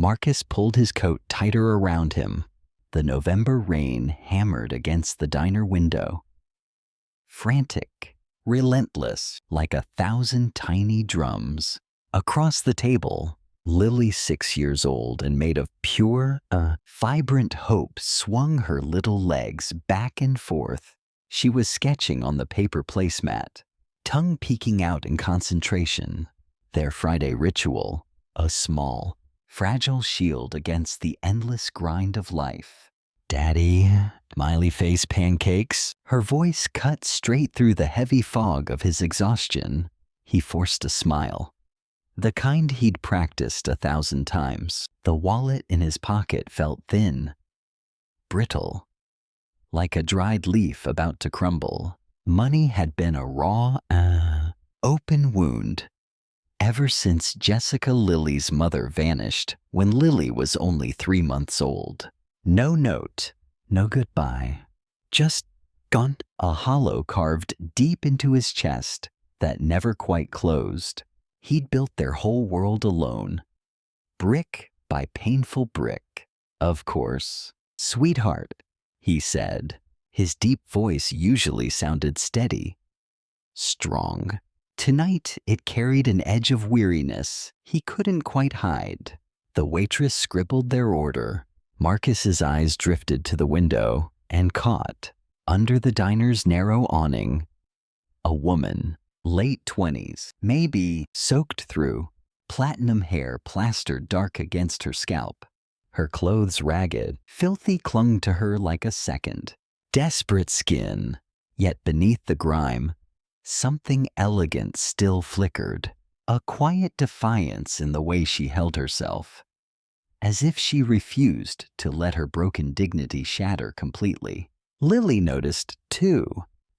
Marcus pulled his coat tighter around him. The November rain hammered against the diner window. Frantic, relentless, like 1,000 tiny drums. Across the table, Lily, 6 years old and made of pure, vibrant hope, swung her little legs back and forth. She was sketching on the paper placemat, tongue peeking out in concentration. Their Friday ritual, a small, fragile shield against the endless grind of life. Daddy, smiley face pancakes. Her voice cut straight through the heavy fog of his exhaustion. He forced a smile. The kind he'd practiced 1,000 times. The wallet in his pocket felt thin, brittle, like a dried leaf about to crumble. Money had been a raw, open wound ever since Jessica Lily's mother vanished when Lily was only 3 months old. No note, no goodbye, just gone. A hollow carved deep into his chest that never quite closed. He'd built their whole world alone, brick by painful brick. Of course. Sweetheart, he said. His deep voice usually sounded steady, strong. Tonight it carried an edge of weariness he couldn't quite hide. The waitress scribbled their order. Marcus's eyes drifted to the window and caught, under the diner's narrow awning, a woman, late 20s, maybe soaked through, platinum hair plastered dark against her scalp. Her clothes ragged, filthy clung to her like a second. Desperate skin, yet beneath the grime, something elegant still flickered, a quiet defiance in the way she held herself, as if she refused to let her broken dignity shatter completely. Lily noticed, too.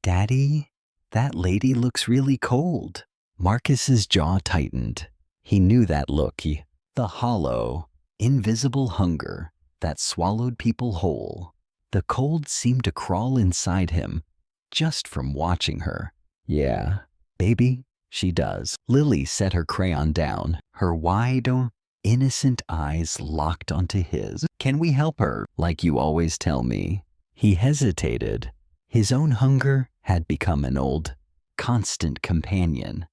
Daddy, that lady looks really cold. Marcus's jaw tightened. He knew that look, the hollow, invisible hunger that swallowed people whole. The cold seemed to crawl inside him just from watching her. Yeah, baby, she does. Lily set her crayon down, her wide, innocent eyes locked onto his. Can we help her, like you always tell me? He hesitated. His own hunger had become an old, constant companion,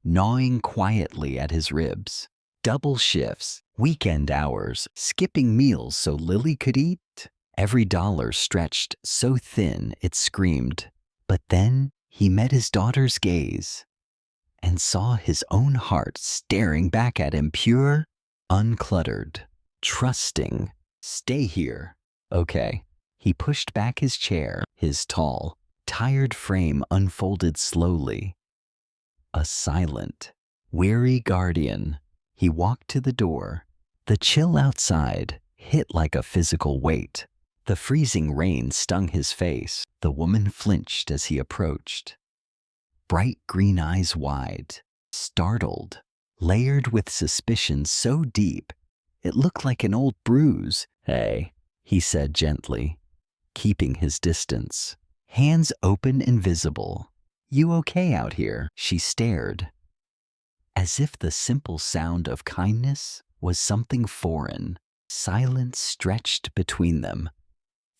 gnawing quietly at his ribs. Double shifts, weekend hours, skipping meals so Lily could eat. Every dollar stretched so thin it screamed. But then he met his daughter's gaze and saw his own heart staring back at him, pure, uncluttered, trusting. Stay here. Okay. He pushed back his chair, his tall, tired frame unfolded slowly. A silent, weary guardian. He walked to the door. The chill outside hit like a physical weight. The freezing rain stung his face. The woman flinched as he approached. Bright green eyes wide, startled, layered with suspicion so deep it looked like an old bruise. Hey, he said gently, keeping his distance. Hands open and visible. You okay out here? She stared, as if the simple sound of kindness was something foreign. Silence stretched between them,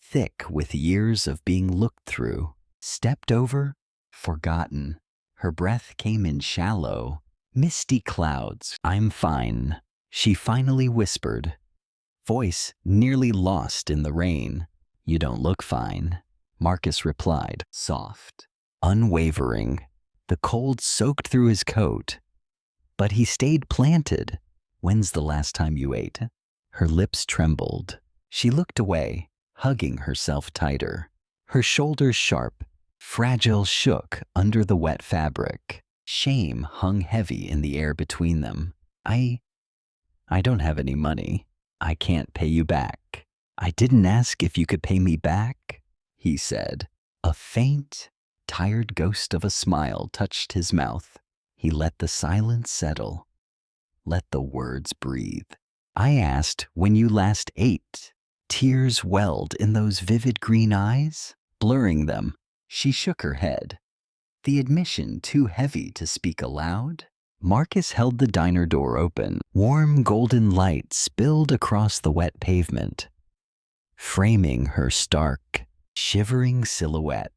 thick with years of being looked through, stepped over, forgotten. Her breath came in shallow, misty clouds. I'm fine, she finally whispered, voice nearly lost in the rain. You don't look fine, Marcus replied, soft, unwavering. The cold soaked through his coat, but he stayed planted. When's the last time you ate? Her lips trembled. She looked away, hugging herself tighter. Her shoulders sharp, fragile, shook under the wet fabric. Shame hung heavy in the air between them. I don't have any money. I can't pay you back. I didn't ask if you could pay me back, he said. A faint, tired ghost of a smile touched his mouth. He let the silence settle. Let the words breathe. I asked when you last ate. Tears welled in those vivid green eyes, blurring them. She shook her head. The admission too heavy to speak aloud. Marcus held the diner door open. Warm golden light spilled across the wet pavement, framing her stark, shivering silhouette.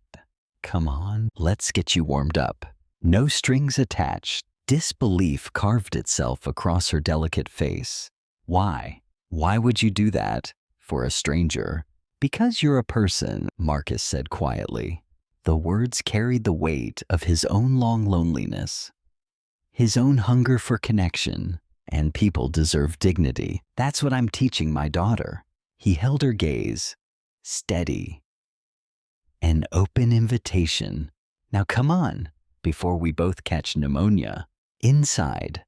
Come on, let's get you warmed up. No strings attached. Disbelief carved itself across her delicate face. Why? Why would you do that for a stranger? Because you're a person, Marcus said quietly. The words carried the weight of his own long loneliness, his own hunger for connection, and people deserve dignity. That's what I'm teaching my daughter. He held her gaze, steady, an open invitation. Now come on, before we both catch pneumonia. Inside,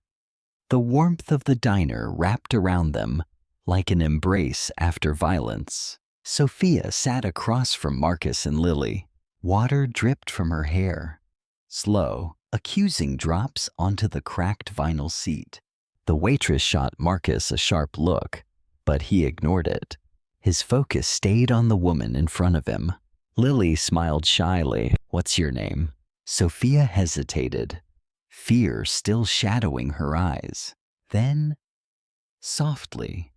the warmth of the diner wrapped around them like an embrace after violence. Sophia sat across from Marcus and Lily. Water dripped from her hair. Slow, accusing drops onto the cracked vinyl seat. The waitress shot Marcus a sharp look, but he ignored it. His focus stayed on the woman in front of him. Lily smiled shyly. What's your name? Sophia hesitated, fear still shadowing her eyes. Then, softly,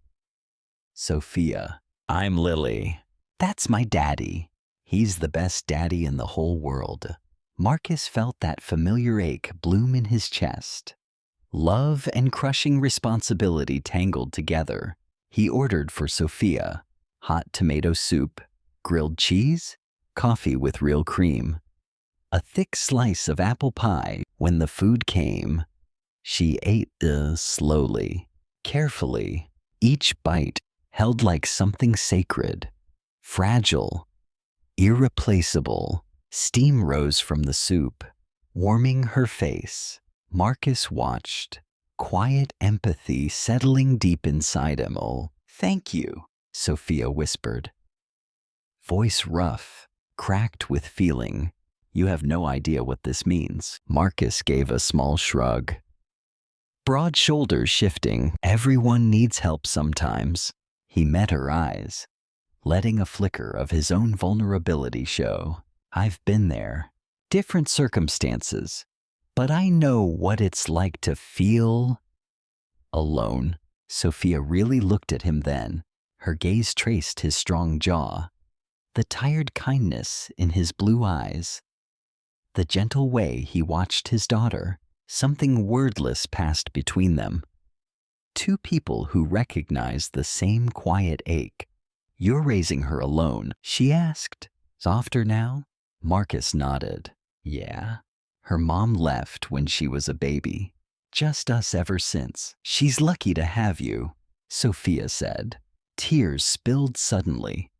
Sophia. I'm Lily. That's my daddy. He's the best daddy in the whole world. Marcus felt that familiar ache bloom in his chest. Love and crushing responsibility tangled together. He ordered for Sophia hot tomato soup, grilled cheese, coffee with real cream, a thick slice of apple pie. When the food came, she ate slowly, carefully, each bite held like something sacred, fragile, irreplaceable. Steam rose from the soup, warming her face. Marcus watched, quiet empathy settling deep inside him. Oh, thank you, Sophia whispered, voice rough, cracked with feeling. You have no idea what this means. Marcus gave a small shrug, broad shoulders shifting. Everyone needs help sometimes. He met her eyes, letting a flicker of his own vulnerability show. I've been there, different circumstances, but I know what it's like to feel alone. Sophia really looked at him then. Her gaze traced his strong jaw, the tired kindness in his blue eyes, the gentle way he watched his daughter. Something wordless passed between them. Two people who recognized the same quiet ache. You're raising her alone, she asked. Softer now? Marcus nodded. Yeah. Her mom left when she was a baby. Just us ever since. She's lucky to have you, Sophia said. Tears spilled suddenly,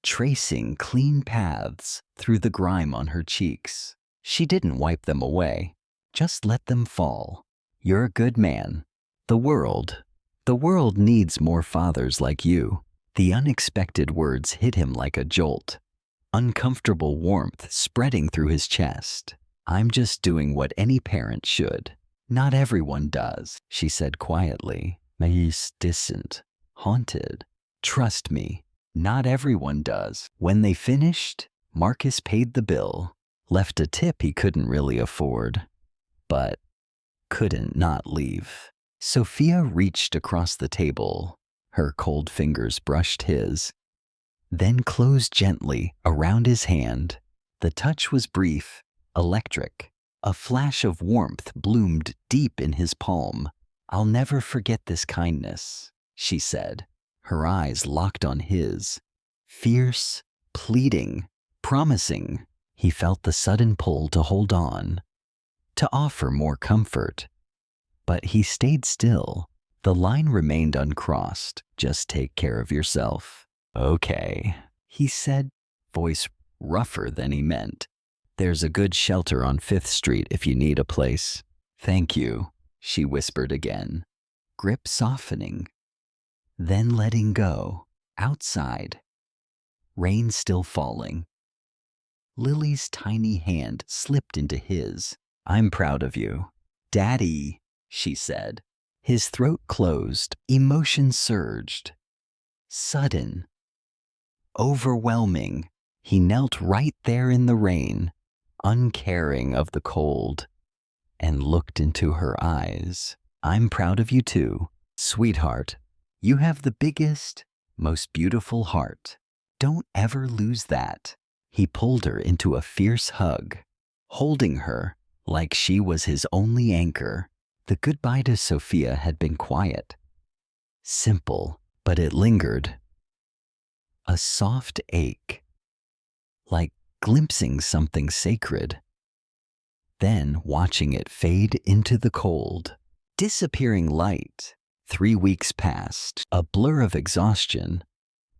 tracing clean paths through the grime on her cheeks. She didn't wipe them away, just let them fall. You're a good man. The world needs more fathers like you. The unexpected words hit him like a jolt, uncomfortable warmth spreading through his chest. I'm just doing what any parent should. Not everyone does, she said quietly. He's distant, haunted. Trust me, not everyone does. When they finished, Marcus paid the bill, left a tip he couldn't really afford, but couldn't not leave. Sophia reached across the table. Her cold fingers brushed his, then closed gently around his hand. The touch was brief, electric. A flash of warmth bloomed deep in his palm. I'll never forget this kindness, she said, her eyes locked on his. Fierce, pleading, promising. He felt the sudden pull to hold on, to offer more comfort. But he stayed still. The line remained uncrossed. Just take care of yourself. Okay, he said, voice rougher than he meant. There's a good shelter on 5th Street if you need a place. Thank you, she whispered again, grip softening, then letting go. Outside, rain still falling. Lily's tiny hand slipped into his. I'm proud of you. Daddy, she said. His throat closed, emotion surged. Sudden, overwhelming. He knelt right there in the rain, uncaring of the cold, and looked into her eyes. I'm proud of you too, sweetheart. You have the biggest, most beautiful heart. Don't ever lose that. He pulled her into a fierce hug, holding her like she was his only anchor. The goodbye to Sophia had been quiet, simple, but it lingered. A soft ache, like glimpsing something sacred. Then watching it fade into the cold, disappearing light. 3 weeks passed, a blur of exhaustion,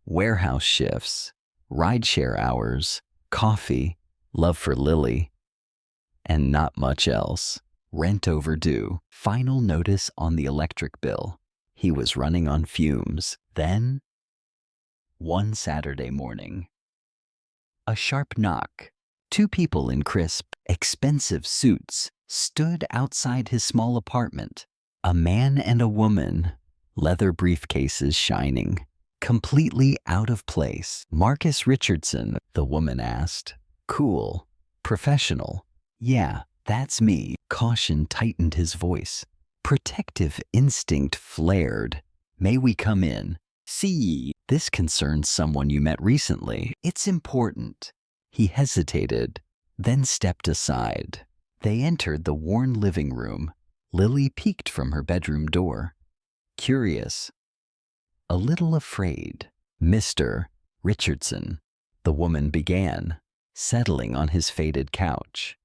warehouse shifts, rideshare hours, coffee, love for Lily, and not much else. Rent overdue, final notice on the electric bill. He was running on fumes. Then, one Saturday morning, a sharp knock. 2 people in crisp, expensive suits stood outside his small apartment. A man and a woman, leather briefcases shining, completely out of place. Marcus Richardson, the woman asked. Cool, professional. Yeah, that's me. Caution tightened his voice. Protective instinct flared. May we come in? See, this concerns someone you met recently. It's important. He hesitated, then stepped aside. They entered the worn living room. Lily peeked from her bedroom door. Curious, a little afraid. Mr. Richardson, the woman began, settling on his faded couch.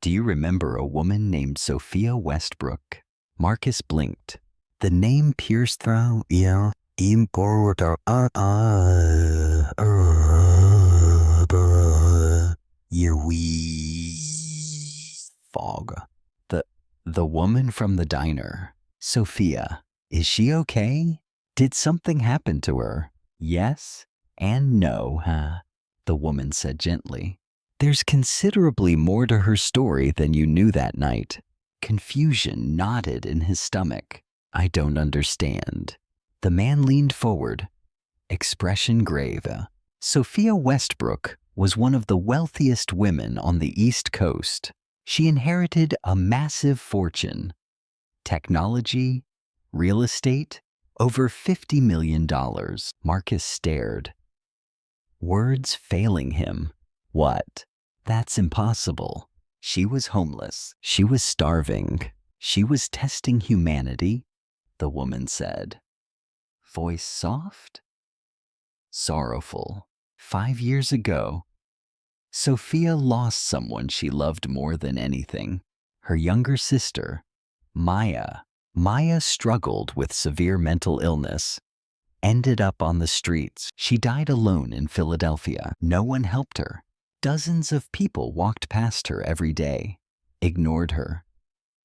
Do you remember a woman named Sophia Westbrook? Marcus blinked. The name pierced through ear. Fog. The woman from the diner. Sophia. Is she okay? Did something happen to her? Yes and no, huh? The woman said gently. There's considerably more to her story than you knew that night. Confusion knotted in his stomach. I don't understand. The man leaned forward, expression grave. Sophia Westbrook was one of the wealthiest women on the East Coast. She inherited a massive fortune. Technology, real estate, over $50 million. Marcus stared, words failing him. What? That's impossible. She was homeless. She was starving. She was testing humanity, the woman said. Voice soft, sorrowful. 5 years ago, Sophia lost someone she loved more than anything. Her younger sister, Maya. Maya struggled with severe mental illness, ended up on the streets. She died alone in Philadelphia. No one helped her. Dozens of people walked past her every day, ignored her,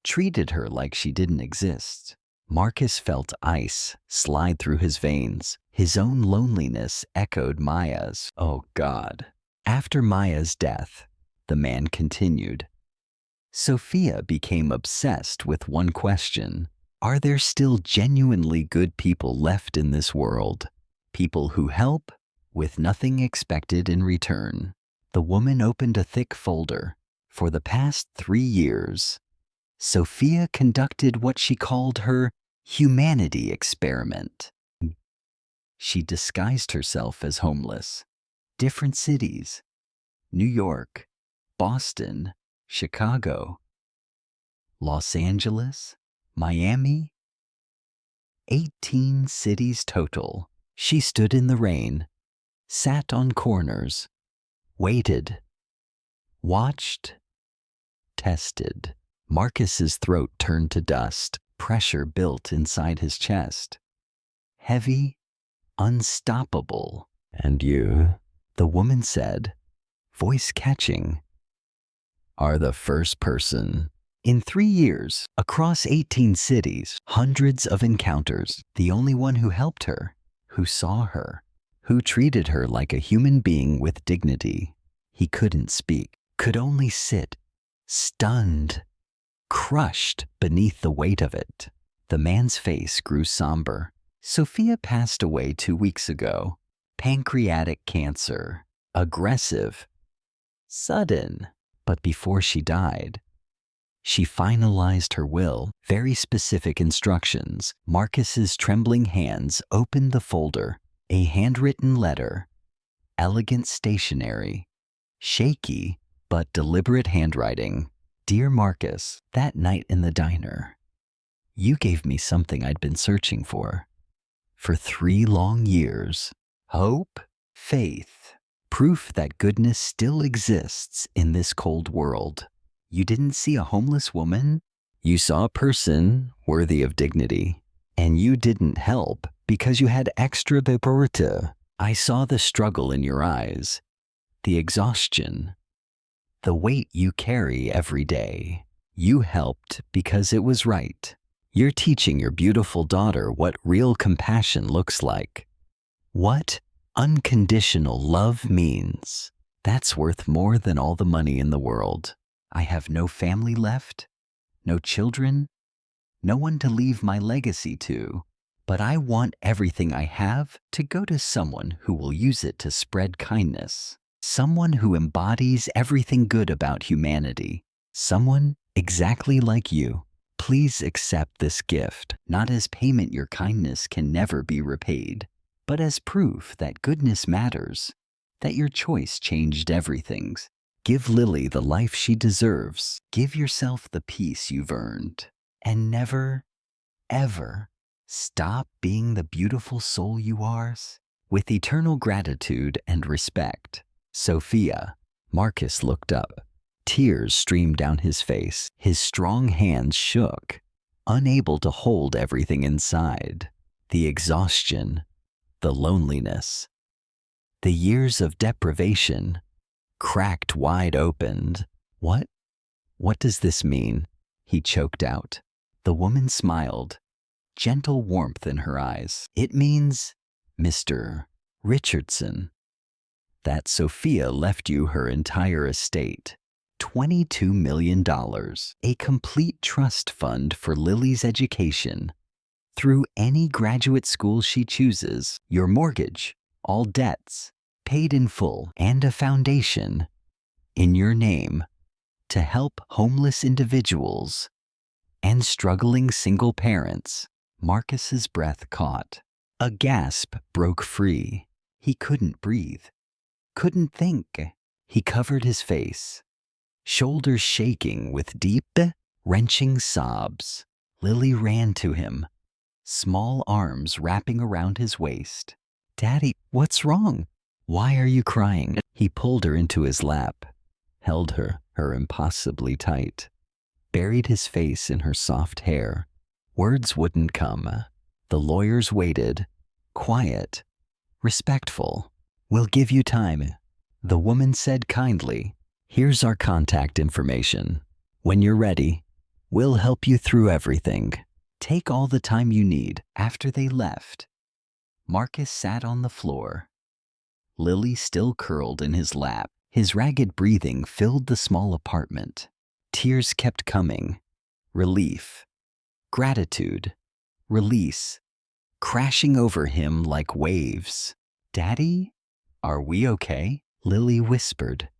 treated her like she didn't exist. Marcus felt ice slide through his veins. His own loneliness echoed Maya's. Oh God. After Maya's death, the man continued, Sophia became obsessed with one question. Are there still genuinely good people left in this world? People who help with nothing expected in return. The woman opened a thick folder. For the past 3 years, Sophia conducted what she called her humanity experiment. She disguised herself as homeless. Different cities, New York, Boston, Chicago, Los Angeles, Miami. 18 cities total. She stood in the rain, sat on corners, waited, watched, tested. Marcus's throat turned to dust. Pressure built inside his chest. Heavy, unstoppable. And you, the woman said, voice catching, are the first person. In 3 years, across 18 cities, hundreds of encounters. The only one who helped her, who saw her, who treated her like a human being with dignity. He couldn't speak, could only sit, stunned, crushed beneath the weight of it. The man's face grew somber. Sophia passed away 2 weeks ago. Pancreatic cancer. Aggressive. Sudden. But before she died, She finalized her will, very specific instructions. Marcus's trembling hands opened the folder, a handwritten letter, elegant stationery, shaky but deliberate handwriting. Dear Marcus, that night in the diner, you gave me something I'd been searching for 3 long years. Hope, faith, proof that goodness still exists in this cold world. You didn't see a homeless woman. You saw a person worthy of dignity. And you didn't help because you had extra beporte. I saw the struggle in your eyes, the exhaustion, the weight you carry every day. You helped because it was right. You're teaching your beautiful daughter what real compassion looks like. What unconditional love means. That's worth more than all the money in the world. I have no family left, no children, no one to leave my legacy to, but I want everything I have to go to someone who will use it to spread kindness, someone who embodies everything good about humanity, someone exactly like you. Please accept this gift, not as payment your kindness can never be repaid, but as proof that goodness matters, that your choice changed everything. Give Lily the life she deserves. Give yourself the peace you've earned. And never, ever stop being the beautiful soul you are. With eternal gratitude and respect, Sophia. Marcus looked up. Tears streamed down his face. His strong hands shook, unable to hold everything inside. The exhaustion, the loneliness, the years of deprivation cracked wide open. What does this mean? He choked out. The woman smiled, gentle warmth in her eyes. It means, Mr. Richardson, that Sophia left you her entire estate. $22 million, a complete trust fund for Lily's education. Through any graduate school she chooses, your mortgage, all debts, paid in full, and a foundation in your name to help homeless individuals and struggling single parents. Marcus's breath caught. A gasp broke free. He couldn't breathe, couldn't think. He covered his face, shoulders shaking with deep, wrenching sobs. Lily ran to him, small arms wrapping around his waist. Daddy, what's wrong? Why are you crying? He pulled her into his lap, held her impossibly tight, buried his face in her soft hair. Words wouldn't come. The lawyers waited, quiet, respectful. We'll give you time, the woman said kindly. Here's our contact information. When you're ready, we'll help you through everything. Take all the time you need. After they left, Marcus sat on the floor, Lily still curled in his lap. His ragged breathing filled the small apartment. Tears kept coming. Relief, gratitude, release, crashing over him like waves. Daddy, are we okay? Lily whispered,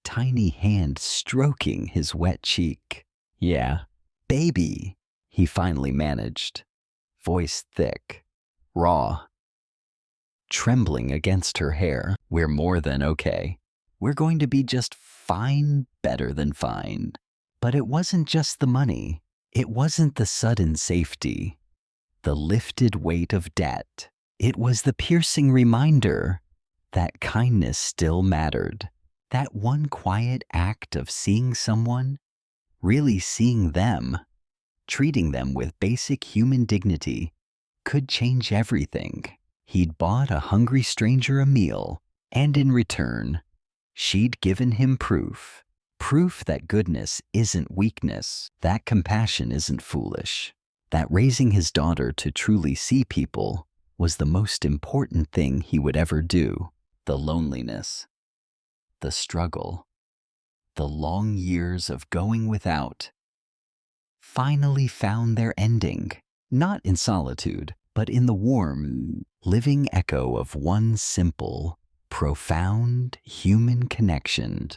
tiny hand stroking his wet cheek. Yeah, baby, he finally managed, voice thick, raw, trembling against her hair. We're more than okay. We're going to be just fine, better than fine. But it wasn't just the money. It wasn't the sudden safety, the lifted weight of debt. It was the piercing reminder that kindness still mattered. That one quiet act of seeing someone, really seeing them, treating them with basic human dignity, could change everything. He'd bought a hungry stranger a meal, and in return, she'd given him proof that goodness isn't weakness, that compassion isn't foolish, that raising his daughter to truly see people was the most important thing he would ever do. The loneliness, the struggle, the long years of going without finally found their ending, not in solitude, but in the warm, living echo of one simple, profound human connection.